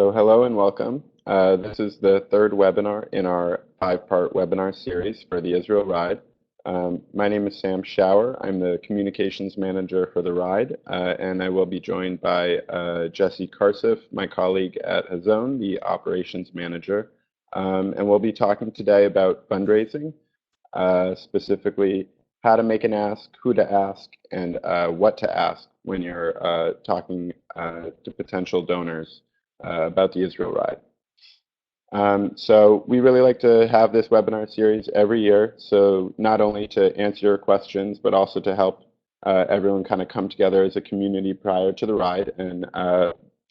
So hello and welcome. This is the third webinar in our five-part webinar series for the Israel Ride. My name is Sam Shower. I'm the communications manager for the ride, and I will be joined by Jesse Karsif, my colleague at Hazon, the operations manager. And we'll be talking today about fundraising, specifically how to make an ask, who to ask, and what to ask when you're talking to potential donors about the Israel Ride. So we really like to have this webinar series every year, so not only to answer your questions, but also to help everyone kind of come together as a community prior to the ride and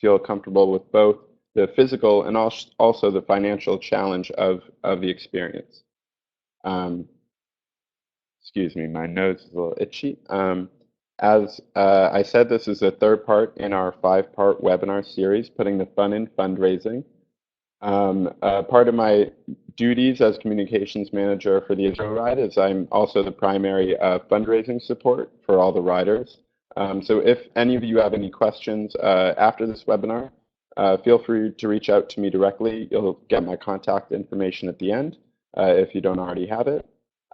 feel comfortable with both the physical and also the financial challenge of the experience. Excuse me, my nose is a little itchy. As I said, this is the third part in our five-part webinar series, putting the fun in fundraising. Part of my duties as communications manager for the Israel Ride is I'm also the primary fundraising support for all the riders. So if any of you have any questions after this webinar, feel free to reach out to me directly. You'll get my contact information at the end if you don't already have it.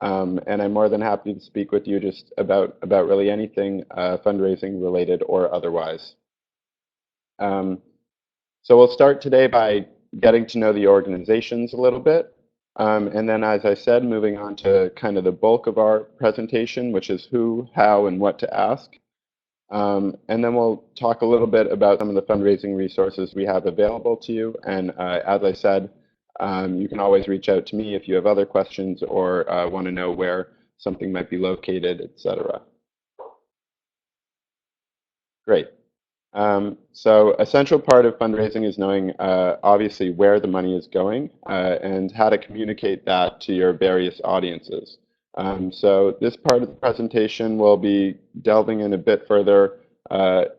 And I'm more than happy to speak with you just about really anything fundraising related or otherwise. So we'll start today by getting to know the organizations a little bit. And then, as I said, moving on to kind of the bulk of our presentation, which is who, how, and what to ask. And then we'll talk a little bit about some of the fundraising resources we have available to you. And as I said, you can always reach out to me if you have other questions or want to know where something might be located, etc. Great. So a central part of fundraising is knowing, obviously, where the money is going and how to communicate that to your various audiences. So this part of the presentation will be delving in a bit further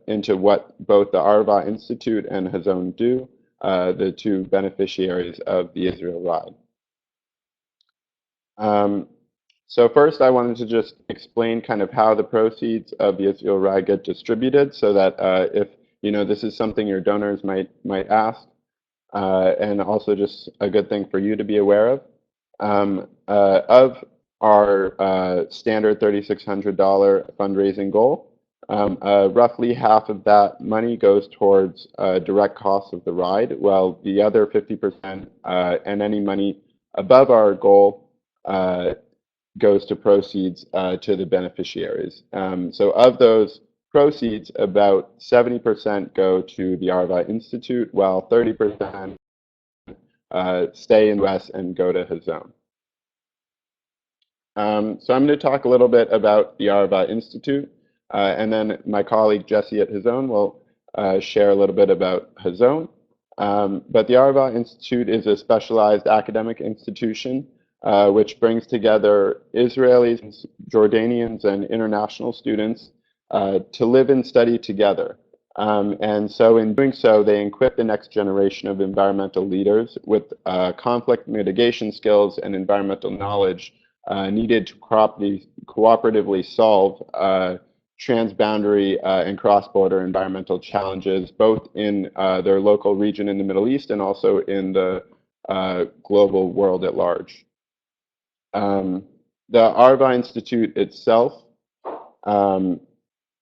into what both the Arava Institute and Hazon do, the two beneficiaries of the Israel Ride. So first, I wanted to just explain kind of how the proceeds of the Israel Ride get distributed, so that if this is something your donors might ask, and also just a good thing for you to be aware of. Of our standard $3,600 fundraising goal, roughly half of that money goes towards direct costs of the ride, while the other 50% and any money above our goal goes to proceeds to the beneficiaries. So of those proceeds, about 70% go to the Arava Institute, while 30% stay in the US and go to Hazon. So I'm going to talk a little bit about the Arava Institute, and then my colleague Jesse at Hazon will share a little bit about Hazon. But the Arava Institute is a specialized academic institution which brings together Israelis, Jordanians, and international students to live and study together. And so in doing so, they equip the next generation of environmental leaders with conflict mitigation skills and environmental knowledge needed to cooperatively solve transboundary and cross-border environmental challenges, both in their local region in the Middle East and also in the global world at large. The Arava Institute itself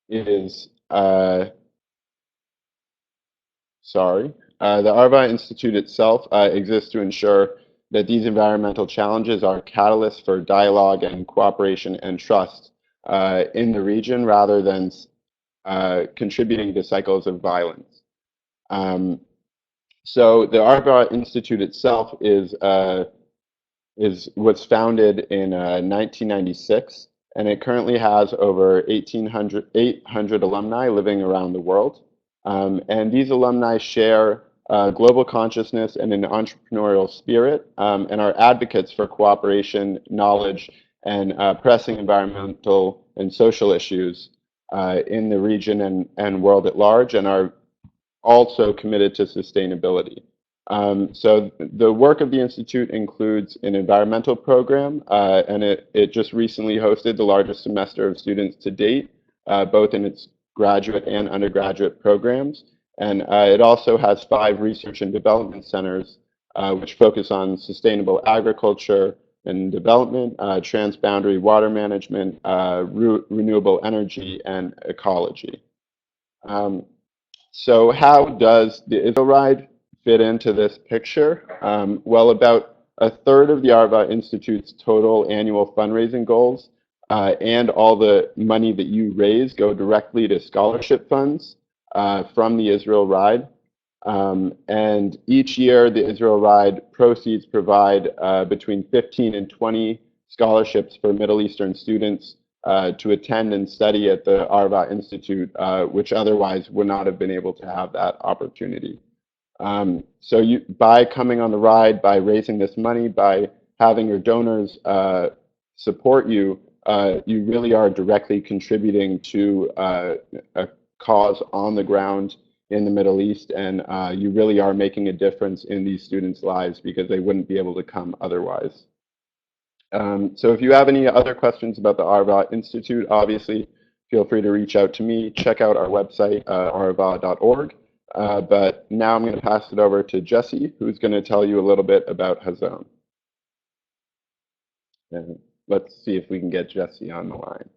is, the Arava Institute itself exists to ensure that these environmental challenges are catalysts for dialogue and cooperation and trust in the region rather than contributing to cycles of violence. So the Arava Institute itself was founded in 1996, and it currently has over 800 alumni living around the world. And these alumni share global consciousness and an entrepreneurial spirit, and are advocates for cooperation, knowledge, and pressing environmental and social issues in the region and world at large, and are also committed to sustainability. So the work of the Institute includes an environmental program, and it just recently hosted the largest semester of students to date, both in its graduate and undergraduate programs. And it also has 5 research and development centers, which focus on sustainable agriculture and development, transboundary water management, renewable energy, and ecology. So how does the Israel Ride fit into this picture? Well, about a third of the Arava Institute's total annual fundraising goals and all the money that you raise go directly to scholarship funds from the Israel Ride. And each year, the Israel Ride proceeds provide between 15 and 20 scholarships for Middle Eastern students to attend and study at the Arava Institute, which otherwise would not have been able to have that opportunity. So by coming on the ride, by raising this money, by having your donors support you, you really are directly contributing to a cause on the ground in the Middle East, and you really are making a difference in these students' lives because they wouldn't be able to come otherwise. So if you have any other questions about the Arava Institute, obviously feel free to reach out to me. Check out our website, arava.org. But now I'm going to pass it over to Jesse, who's going to tell you a little bit about Hazon. And let's see if we can get Jesse on the line.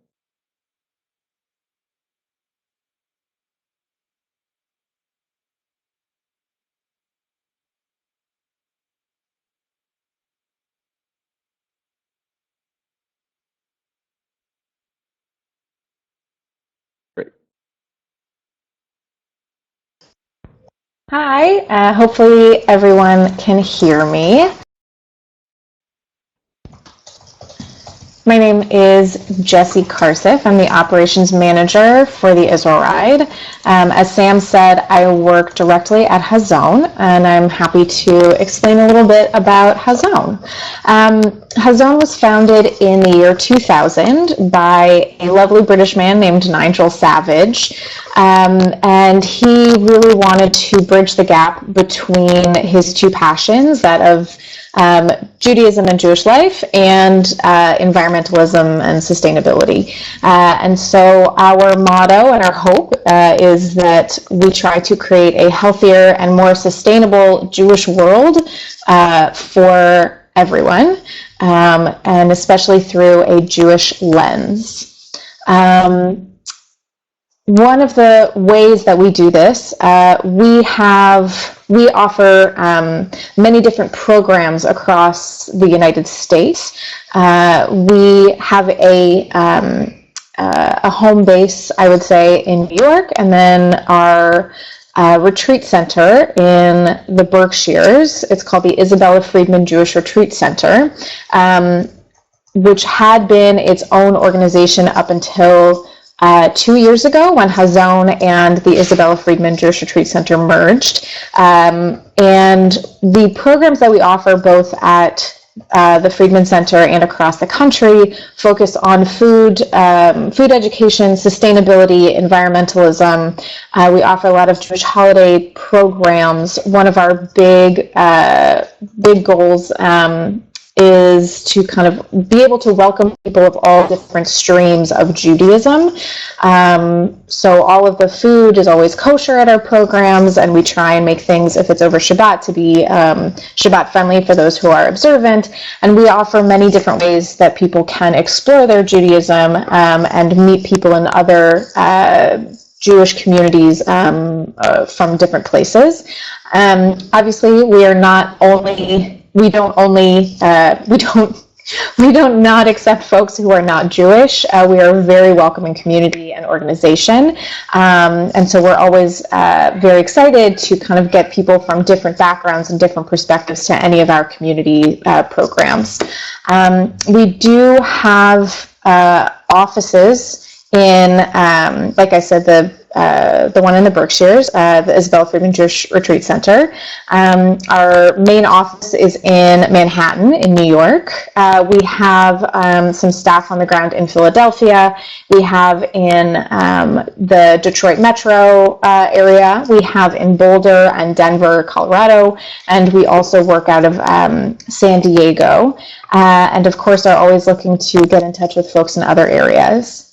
Great. Hi, hopefully everyone can hear me. My name is Jessie Karsif. I'm the operations manager for the Israel Ride. As Sam said, I work directly at Hazon, and I'm happy to explain a little bit about Hazon. Hazon was founded in the year 2000 by a lovely British man named Nigel Savage, and he really wanted to bridge the gap between his two passions, that of Judaism and Jewish life, and environmentalism and sustainability. And so our motto and our hope is that we try to create a healthier and more sustainable Jewish world for everyone, and especially through a Jewish lens. One of the ways that we do this, we offer many different programs across the United States. We have a home base, I would say, in New York, and then our retreat center in the Berkshires. It's called the Isabella Friedman Jewish Retreat Center, which had been its own organization up until 2 years ago when Hazon and the Isabella Friedman Jewish Retreat Center merged. And the programs that we offer both at the Friedman Center and across the country focus on food education, sustainability, environmentalism. We offer a lot of Jewish holiday programs. One of our big goals is to kind of be able to welcome people of all different streams of Judaism. So all of the food is always kosher at our programs, and we try and make things, if it's over Shabbat, to be Shabbat friendly for those who are observant. And we offer many different ways that people can explore their Judaism and meet people in other Jewish communities from different places. Obviously, we don't not accept folks who are not Jewish. We are a very welcoming community and organization. And so we're always very excited to kind of get people from different backgrounds and different perspectives to any of our community programs. We do have offices in, like I said, the one in the Berkshires, the Isabella Friedman Jewish Retreat Center. Our main office is in Manhattan in New York. We have some staff on the ground in Philadelphia. We have in the Detroit metro area. We have in Boulder and Denver, Colorado. And we also work out of San Diego. And of course, are always looking to get in touch with folks in other areas.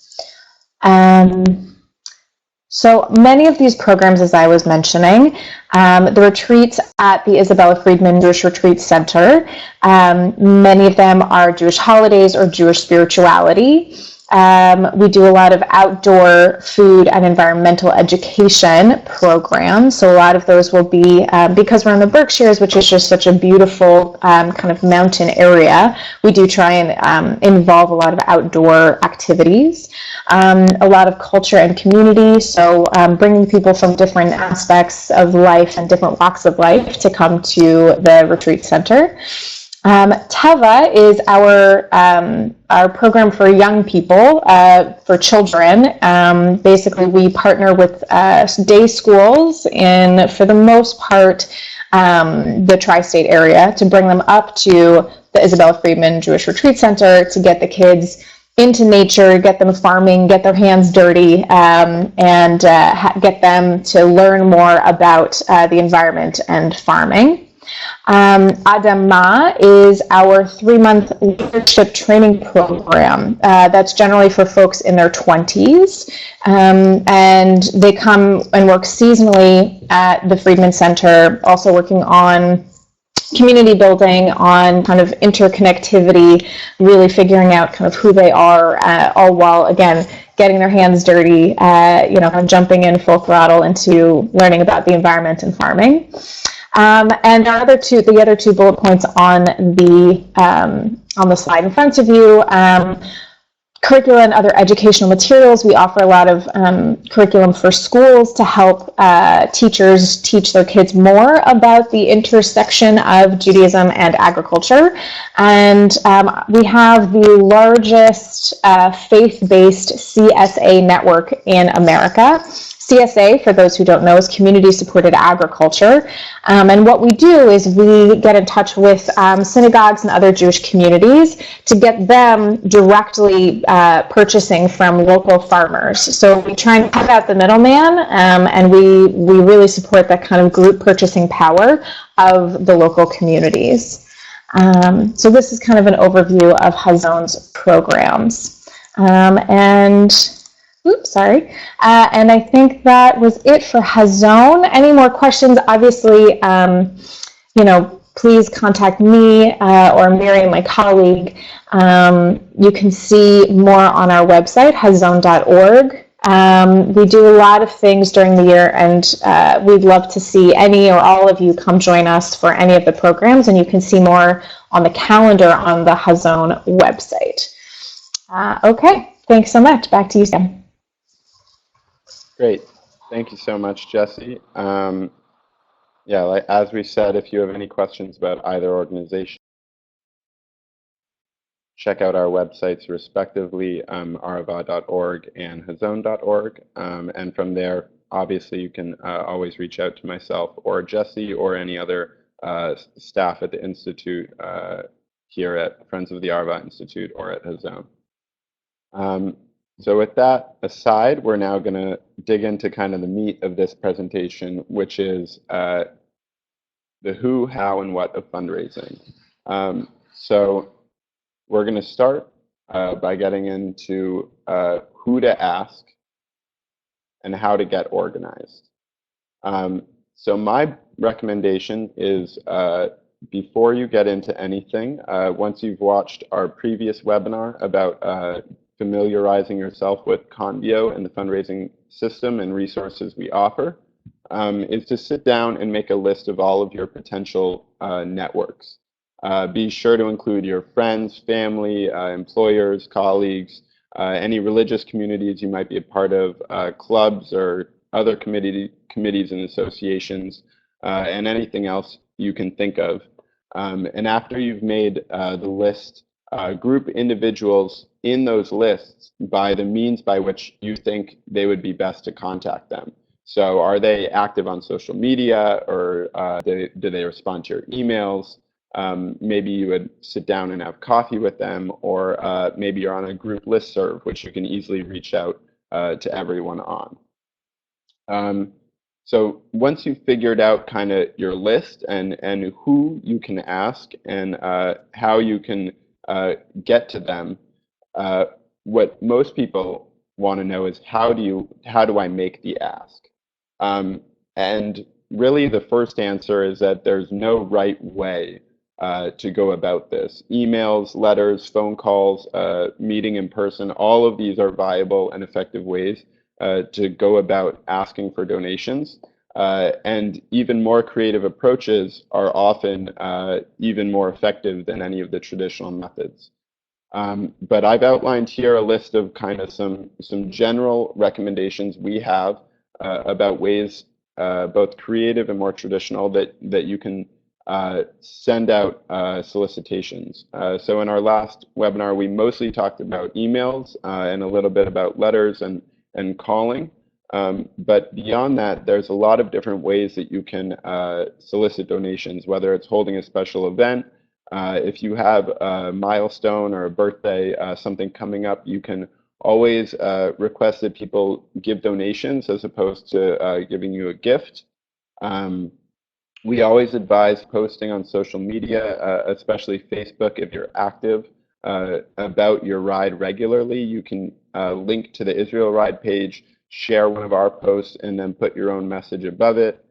So many of these programs, as I was mentioning, the retreats at the Isabella Freedman Jewish Retreat Center, many of them are Jewish holidays or Jewish spirituality. We do a lot of outdoor food and environmental education programs. So a lot of those will be, because we're in the Berkshires, which is just such a beautiful kind of mountain area, we do try and involve a lot of outdoor activities. A lot of culture and community, so bringing people from different aspects of life and different walks of life to come to the retreat center. Teva is our program for young people, for children. Basically, we partner with day schools in, for the most part, the tri-state area to bring them up to the Isabella Freedman Jewish Retreat Center to get the kids into nature, get them farming, get their hands dirty, and get them to learn more about the environment and farming. Adama is our 3-month leadership training program. That's generally for folks in their 20s, and they come and work seasonally at the Freedman Center, also working on community building, on kind of interconnectivity, really figuring out kind of who they are, all while, again, getting their hands dirty, kind of jumping in full throttle into learning about the environment and farming. And the other two bullet points on the slide in front of you, curriculum and other educational materials. We offer a lot of curriculum for schools to help teachers teach their kids more about the intersection of Judaism and agriculture. And we have the largest faith-based CSA network in America. CSA, for those who don't know, is Community Supported Agriculture. And what we do is we get in touch with synagogues and other Jewish communities to get them directly purchasing from local farmers. So we try and cut out the middleman, and we really support that kind of group purchasing power of the local communities. So this is kind of an overview of Hazon's programs. And I think that was it for Hazon. Any more questions? Obviously, please contact me or Mary, my colleague. You can see more on our website, hazon.org. We do a lot of things during the year, and we'd love to see any or all of you come join us for any of the programs, and you can see more on the calendar on the Hazon website. Okay, thanks so much. Back to you, Sam. Great. Thank you so much, Jesse. As we said, if you have any questions about either organization, check out our websites respectively, arava.org and hazon.org. And from there, obviously, you can always reach out to myself or Jesse or any other staff at the Institute here at Friends of the Arava Institute or at Hazon. So with that aside, we're now going to dig into kind of the meat of this presentation, which is the who, how, and what of fundraising. So we're going to start by getting into who to ask and how to get organized. So my recommendation is before you get into anything, once you've watched our previous webinar about familiarizing yourself with Convio and the fundraising system and resources we offer, is to sit down and make a list of all of your potential networks. Be sure to include your friends, family, employers, colleagues, any religious communities you might be a part of, clubs or other committees and associations, and anything else you can think of. And after you've made the list, group individuals in those lists by the means by which you think they would be best to contact them. So are they active on social media, or do they respond to your emails? Maybe you would sit down and have coffee with them, or maybe you're on a group listserv, which you can easily reach out to everyone on. So once you've figured out kind of your list and who you can ask and how you can get to them, what most people want to know is how do I make the ask? Um, and really, the first answer is that there's no right way to go about this. Emails, letters, phone calls, meeting in person, all of these are viable and effective ways to go about asking for donations. And even more creative approaches are often even more effective than any of the traditional methods. But I've outlined here a list of kind of some general recommendations we have about ways, both creative and more traditional, that you can send out solicitations. So in our last webinar, we mostly talked about emails and a little bit about letters and calling. But beyond that, there's a lot of different ways that you can solicit donations, whether it's holding a special event. If you have a milestone or a birthday, something coming up, you can always request that people give donations as opposed to giving you a gift. Um, we always advise posting on social media, especially Facebook, if you're active about your ride regularly. You can link to the Israel Ride page, share one of our posts, and then put your own message above it.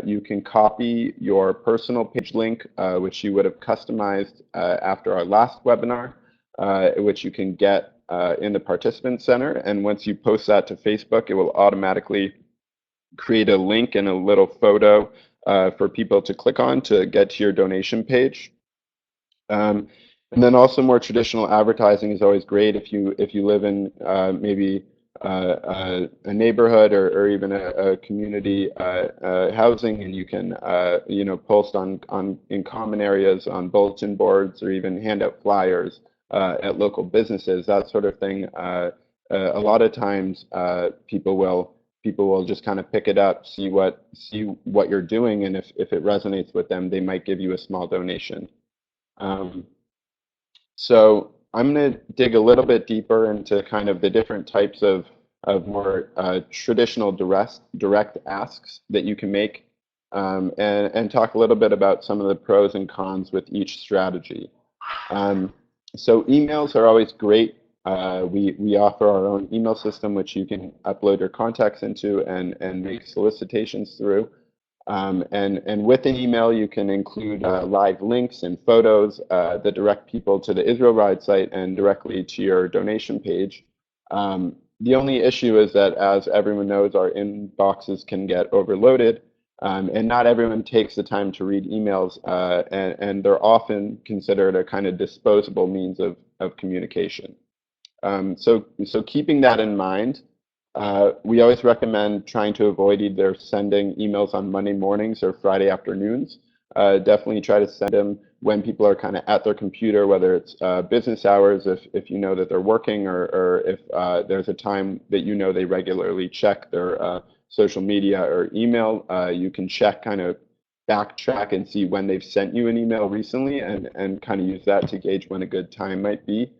You can copy your personal page link, which you would have customized after our last webinar, which you can get in the Participant Center. And once you post that to Facebook, it will automatically create a link and a little photo for people to click on to get to your donation page. And then also more traditional advertising is always great if you live in maybe a neighborhood or even a community housing, and you can post on in common areas on bulletin boards or even hand out flyers at local businesses, that sort of thing. A lot of times people will just kind of pick it up, see what you're doing, and if it resonates with them, they might give you a small donation. So I'm going to dig a little bit deeper into kind of the different types of more traditional direct asks that you can make, and talk a little bit about some of the pros and cons with each strategy. So emails are always great. We offer our own email system, which you can upload your contacts into and make solicitations through. And with an email, you can include live links and photos that direct people to the Israel Ride site and directly to your donation page. The only issue is that, as everyone knows, our inboxes can get overloaded, and not everyone takes the time to read emails, and they're often considered a kind of disposable means of communication. So keeping that in mind, we always recommend trying to avoid either sending emails on Monday mornings or Friday afternoons. Definitely try to send them when people are kind of at their computer, whether it's business hours, if you know that they're working, or if there's a time that you know they regularly check their social media or email. You can check, kind of backtrack and see when they've sent you an email recently, and kind of use that to gauge when a good time might be.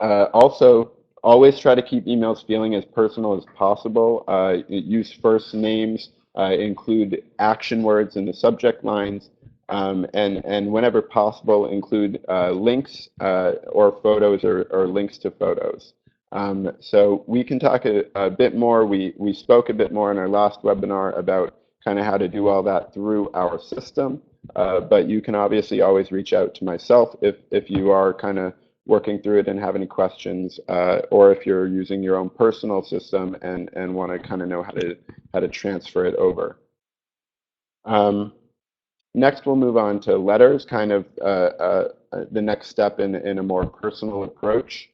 Also, always try to keep emails feeling as personal as possible. Use first names, include action words in the subject lines, and whenever possible, include links or photos or links to photos. So we can talk a bit more. We spoke a bit more in our last webinar about kind of how to do all that through our system, but you can obviously always reach out to myself if you are kind of working through it and have any questions, or if you're using your own personal system and want to kind of know how to transfer it over. Next, we'll move on to letters, kind of the next step in a more personal approach.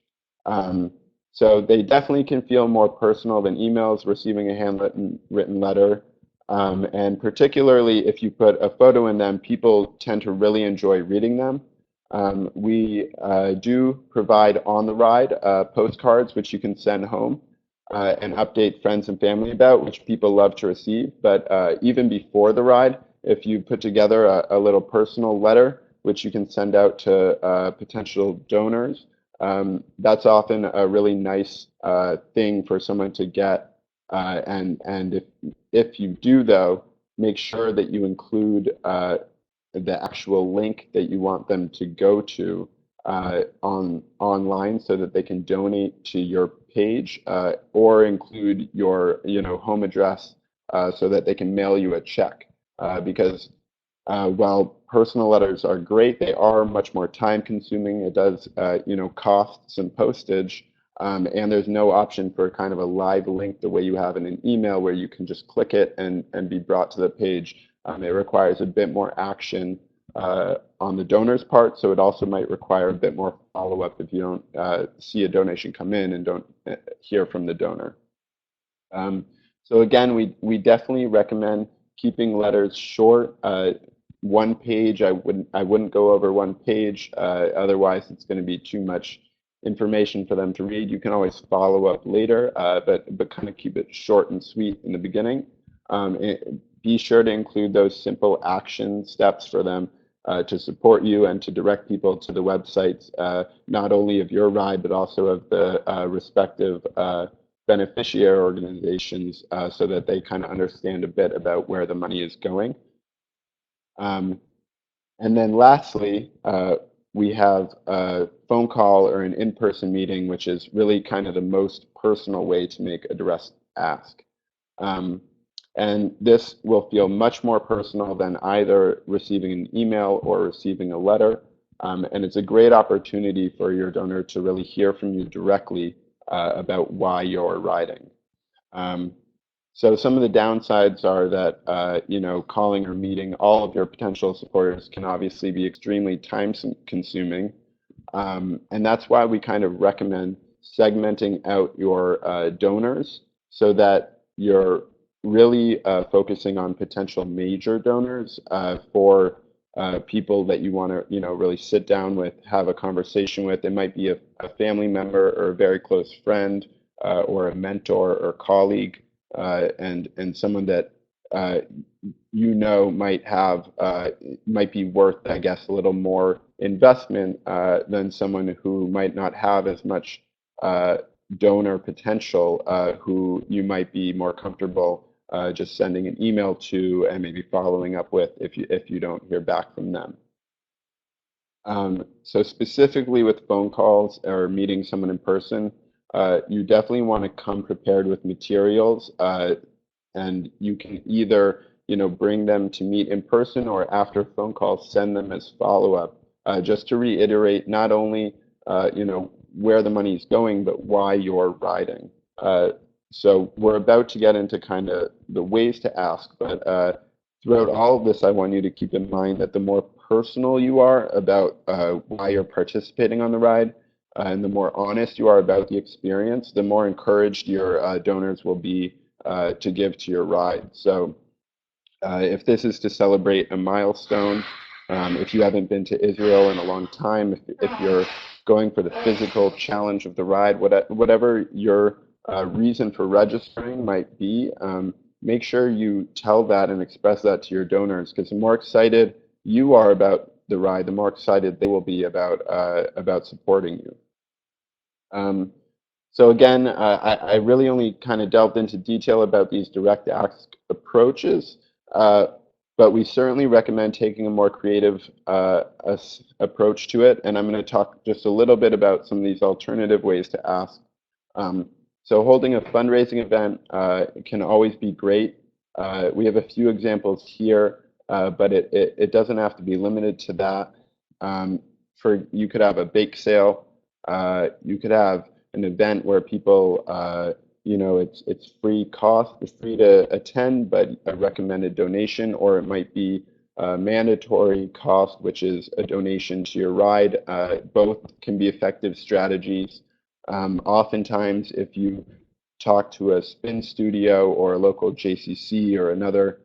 So they definitely can feel more personal than emails, receiving a handwritten letter. And particularly if you put a photo in them, people tend to really enjoy reading them. We do provide on the ride postcards, which you can send home and update friends and family about, which people love to receive. But even before the ride, if you put together a little personal letter, which you can send out to potential donors, that's often a really nice thing for someone to get. And if you do, though, make sure that you include the actual link that you want them to go to online so that they can donate to your page, or include your home address so that they can mail you a check. Because while personal letters are great, they are much more time consuming. It does cost some postage. And there's no option for kind of a live link the way you have in an email where you can just click it and be brought to the page. It requires a bit more action on the donor's part, so it also might require a bit more follow-up if you don't see a donation come in and don't hear from the donor. So again, we definitely recommend keeping letters short. One page, I wouldn't go over one page. Otherwise, it's going to be too much information for them to read. You can always follow up later, but kind of keep it short and sweet in the beginning. Be sure to include those simple action steps for them to support you and to direct people to the websites, not only of your ride, but also of the respective beneficiary organizations, so that they kind of understand a bit about where the money is going. And then lastly, we have a phone call or an in-person meeting, which is really kind of the most personal way to make a direct ask. And this will feel much more personal than either receiving an email or receiving a letter. And it's a great opportunity for your donor to really hear from you directly about why you're riding. So some of the downsides are that calling or meeting all of your potential supporters can obviously be extremely time consuming. And that's why we kind of recommend segmenting out your donors so that you're really focusing on potential major donors for people that you want to really sit down with, have a conversation with. It might be a family member or a very close friend or a mentor or colleague, and someone that might be worth, I guess, a little more investment than someone who might not have as much donor potential, who you might be more comfortable just sending an email to and maybe following up with if you don't hear back from them. So specifically with phone calls or meeting someone in person, you definitely want to come prepared with materials, and you can either bring them to meet in person, or after phone calls send them as follow-up, just to reiterate not only where the money is going, but why you're riding. So we're about to get into kind of the ways to ask, but throughout all of this, I want you to keep in mind that the more personal you are about why you're participating on the ride, and the more honest you are about the experience, the more encouraged your donors will be to give to your ride. So if this is to celebrate a milestone, if you haven't been to Israel in a long time, if you're going for the physical challenge of the ride, whatever your reason for registering might be, make sure you tell that and express that to your donors, because the more excited you are about the ride, the more excited they will be about supporting you. So again, I really only kind of delved into detail about these direct ask approaches, but we certainly recommend taking a more creative approach to it. And I'm going to talk just a little bit about some of these alternative ways to ask. So holding a fundraising event can always be great. We have a few examples here, but it doesn't have to be limited to that. You could have a bake sale. You could have an event where people, it's free to attend, but a recommended donation, or it might be a mandatory cost, which is a donation to your ride. Both can be effective strategies. Oftentimes, if you talk to a spin studio or a local JCC or another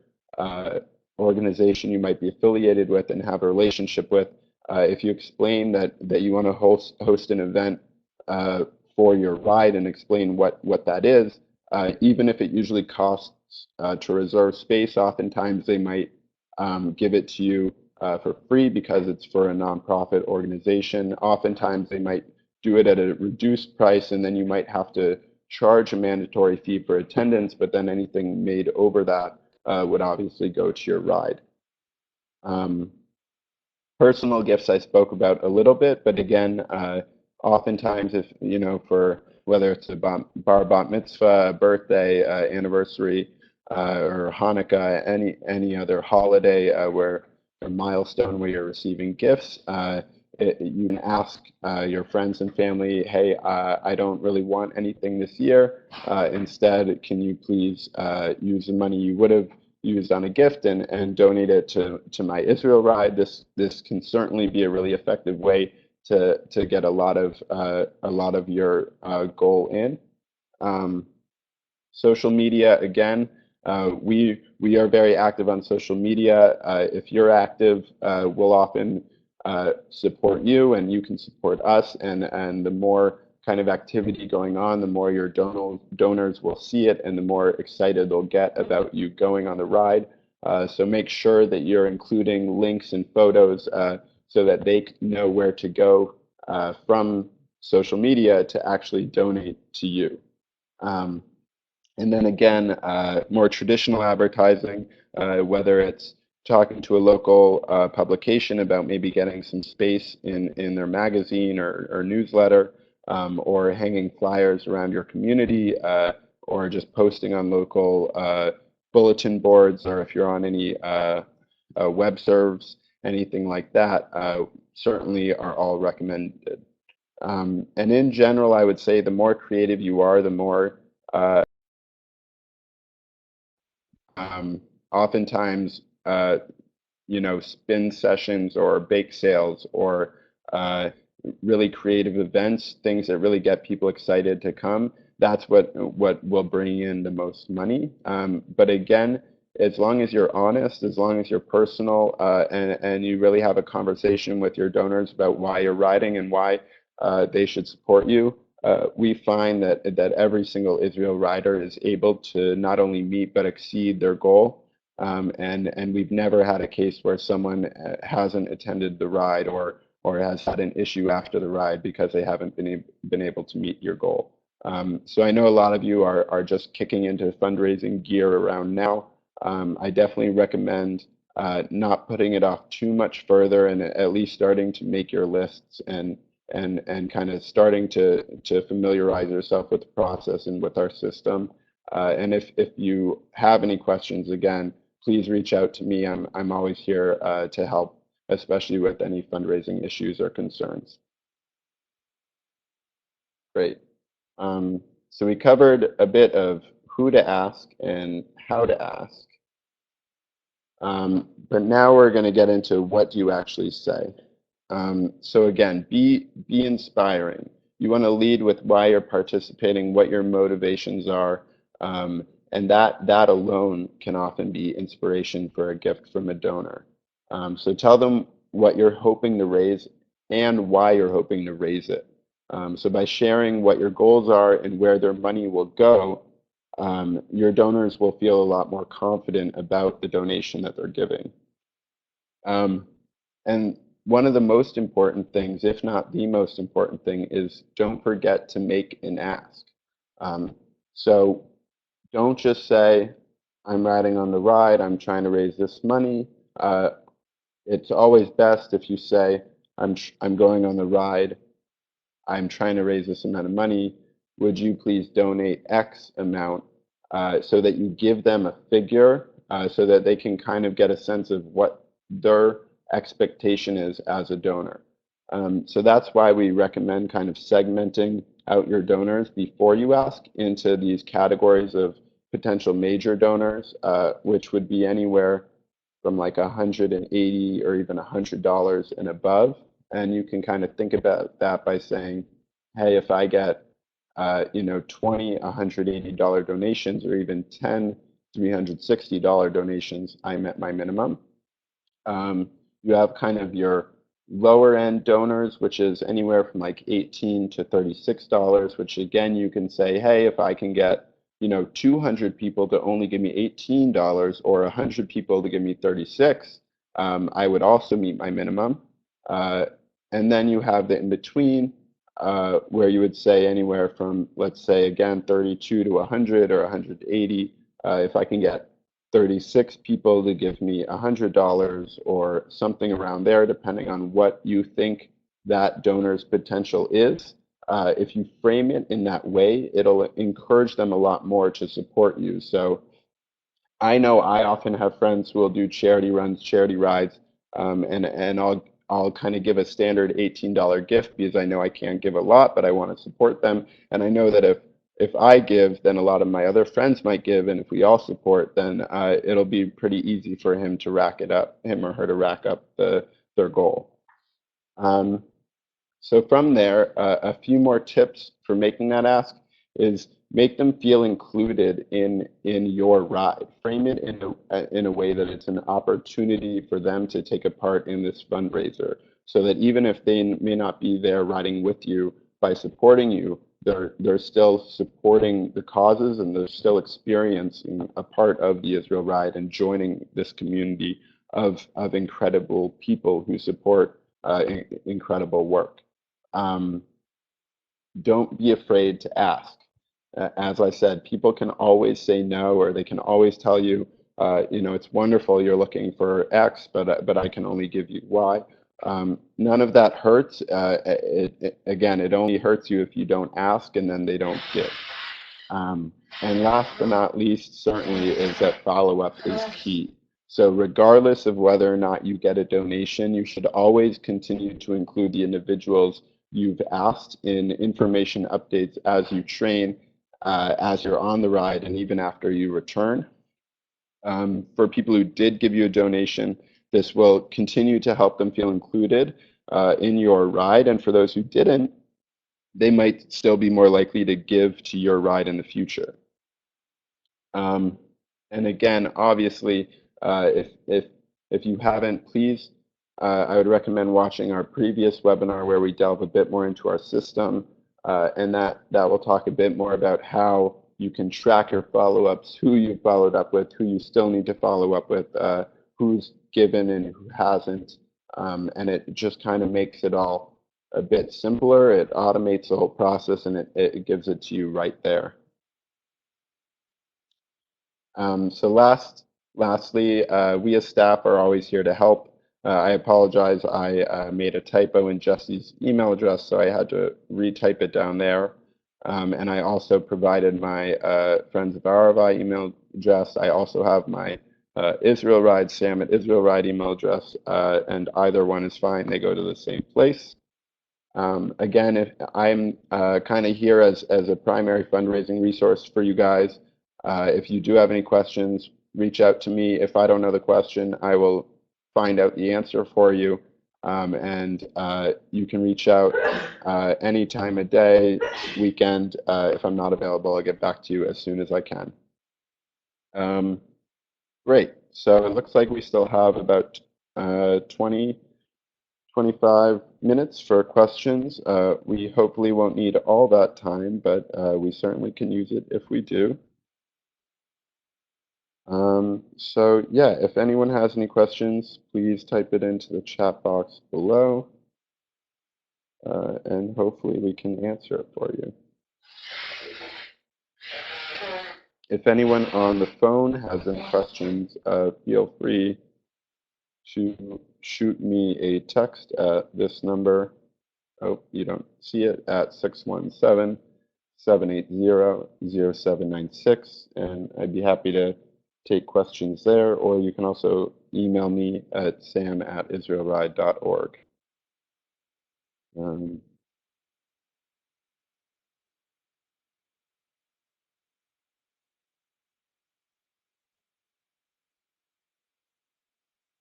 organization you might be affiliated with and have a relationship with, if you explain that you want to host an event for your ride and explain what that is, even if it usually costs to reserve space, oftentimes they might give it to you for free because it's for a nonprofit organization. Oftentimes they might do it at a reduced price, and then you might have to charge a mandatory fee for attendance, but then anything made over that would obviously go to your ride. Personal gifts I spoke about a little bit, but again, oftentimes if, for whether it's a bar bat mitzvah, birthday, anniversary, or Hanukkah, any other holiday where a milestone where you're receiving gifts, you can ask your friends and family, hey, I don't really want anything this year. Instead, can you please use the money you would have used on a gift and donate it to my Israel ride? This can certainly be a really effective way to get a lot of your goal in. Social media, again, we are very active on social media. If you're active, we'll often support you, and you can support us. And the more kind of activity going on, the more your donors will see it, and the more excited they'll get about you going on the ride. So make sure that you're including links and photos so that they know where to go from social media to actually donate to you. And then again, more traditional advertising, whether it's talking to a local publication about maybe getting some space in their magazine or newsletter, or hanging flyers around your community, or just posting on local bulletin boards, or if you're on any web serves, anything like that, certainly are all recommended. And in general, I would say the more creative you are, the more oftentimes, spin sessions or bake sales or really creative events, things that really get people excited to come, that's what will bring in the most money. But again, as long as you're honest, as long as you're personal, and you really have a conversation with your donors about why you're riding and why they should support you, we find that every single Israel rider is able to not only meet but exceed their goal. And we've never had a case where someone hasn't attended the ride or has had an issue after the ride because they haven't been able to meet your goal. So I know a lot of you are just kicking into fundraising gear around now. I definitely recommend not putting it off too much further, and at least starting to make your lists and kind of starting to familiarize yourself with the process and with our system. And if you have any questions, again, please reach out to me. I'm always here to help, especially with any fundraising issues or concerns. Great. So we covered a bit of who to ask and how to ask. But now we're going to get into what do you actually say. So again, be inspiring. You want to lead with why you're participating, what your motivations are, and that alone can often be inspiration for a gift from a donor. So tell them what you're hoping to raise and why you're hoping to raise it. So by sharing what your goals are and where their money will go, your donors will feel a lot more confident about the donation that they're giving. And one of the most important things, if not the most important thing, is don't forget to make an ask. So don't just say, I'm riding on the ride, I'm trying to raise this money. It's always best if you say, I'm going on the ride, I'm trying to raise this amount of money. Would you please donate X amount, so that you give them a figure, so that they can kind of get a sense of what their expectation is as a donor. So that's why we recommend kind of segmenting out your donors before you ask into these categories of potential major donors, which would be anywhere from like $180 or even $100 and above. And you can kind of think about that by saying, hey, if I get 20 $180 donations, or even 10 $360 donations, I met my minimum. You have kind of your lower end donors, which is anywhere from like $18 to $36, which again, you can say, hey, if I can get 200 people to only give me $18 or 100 people to give me 36, I would also meet my minimum. And then you have the in between, where you would say anywhere from, let's say again, 32 to 100 or 180. If I can get 36 people to give me $100 or something around there, depending on what you think that donor's potential is. If you frame it in that way, it'll encourage them a lot more to support you. So I know I often have friends who will do charity runs, charity rides, and I'll kind of give a standard $18 gift because I know I can't give a lot, but I want to support them. And I know that if I give, then a lot of my other friends might give, and if we all support, then it'll be pretty easy for him to rack it up, him or her to rack up their goal. Um, so from there, a few more tips for making that ask is make them feel included in your ride. Frame it in a way that it's an opportunity for them to take a part in this fundraiser, so that even if they may not be there riding with you by supporting you, they're still supporting the causes and they're still experiencing a part of the Israel Ride and joining this community of incredible people who support incredible work. Um, don't be afraid to ask. As I said, people can always say no, or they can always tell you, it's wonderful you're looking for X, but I can only give you Y. None of that hurts. Again, it only hurts you if you don't ask and then they don't give. And last but not least, certainly, is that follow-up is key. So regardless of whether or not you get a donation, you should always continue to include the individuals you've asked in information updates as you train, as you're on the ride, and even after you return. For people who did give you a donation, this will continue to help them feel included in your ride. And for those who didn't, they might still be more likely to give to your ride in the future. Um, and again, obviously, if you haven't, please, I would recommend watching our previous webinar where we delve a bit more into our system, and that will talk a bit more about how you can track your follow-ups, who you followed up with, who you still need to follow up with, who's given and who hasn't, and it just kind of makes it all a bit simpler. It automates the whole process, and it gives it to you right there. So lastly, we as staff are always here to help. I apologize, I made a typo in Jesse's email address, so I had to retype it down there. And I also provided my Friends of Arava email address. I also have my Israel Ride, Sam at Israel Ride email address, and either one is fine. They go to the same place. Again, if I'm kind of here as a primary fundraising resource for you guys. If you do have any questions, reach out to me. If I don't know the question, I will find out the answer for you. And you can reach out any time of day, weekend. If I'm not available, I'll get back to you as soon as I can. Great. So it looks like we still have about 20, 25 minutes for questions. We hopefully won't need all that time, but we certainly can use it if we do. So yeah, if anyone has any questions, please type it into the chat box below, and hopefully we can answer it for you. If anyone on the phone has any questions, feel free to shoot me a text at this number. Oh, you don't see it, at 617-780-0796, and I'd be happy to take questions there, or you can also email me at sam@israelride.org.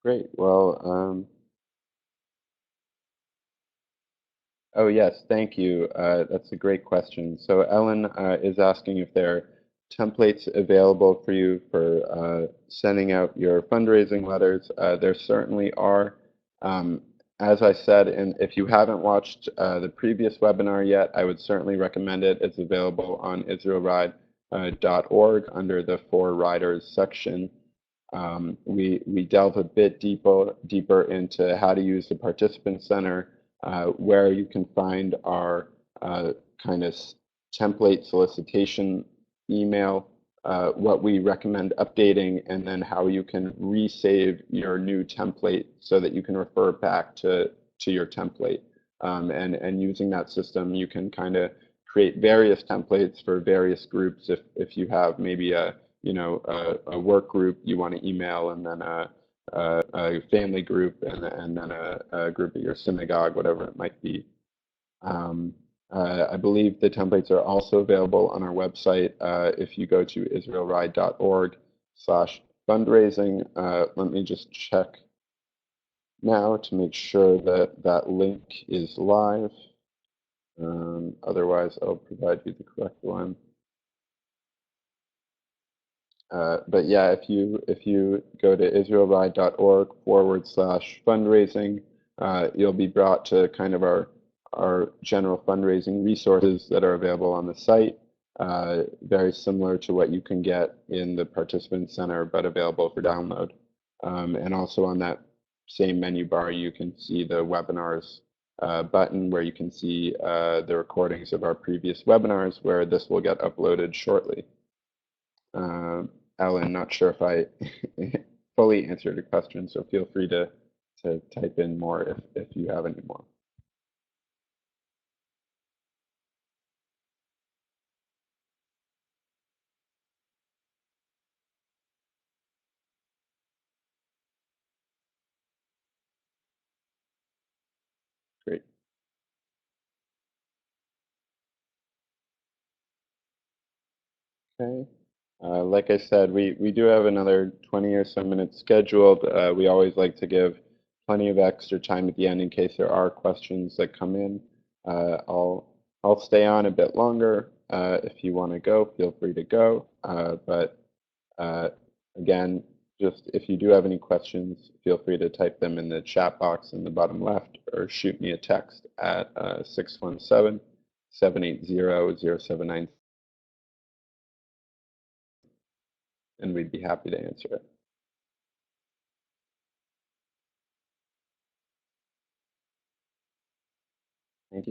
Great. Well, oh yes, thank you. That's a great question. So Ellen is asking if there are templates available for you for sending out your fundraising letters. There certainly are. As I said, and if you haven't watched the previous webinar yet, I would certainly recommend it. It's available on israelride.org under the For Riders section. We delve a bit deeper into how to use the Participant Center, where you can find our kind of template solicitation email, what we recommend updating, and then how you can resave your new template so that you can refer back to your template. And using that system, you can kind of create various templates for various groups. If you have maybe a work group you want to email, and then a family group, and then a group at your synagogue, whatever it might be. I believe the templates are also available on our website. If you go to israelride.org/fundraising, let me just check now to make sure that that link is live. Otherwise, I'll provide you the correct one. But yeah, if you go to israelride.org/fundraising, you'll be brought to kind of our general fundraising resources that are available on the site, very similar to what you can get in the participant center, but available for download. And also on that same menu bar, you can see the webinars button, where you can see the recordings of our previous webinars, where this will get uploaded shortly. Ellen, not sure if I fully answered your question, so feel free to type in more if you have any more. Great. Okay. Like I said, we do have another 20 or so minutes scheduled. We always like to give plenty of extra time at the end in case there are questions that come in. I'll stay on a bit longer. If you want to go, feel free to go. But again, just if you do have any questions, feel free to type them in the chat box in the bottom left, or shoot me a text at 617-780-0796, and we'd be happy to answer it.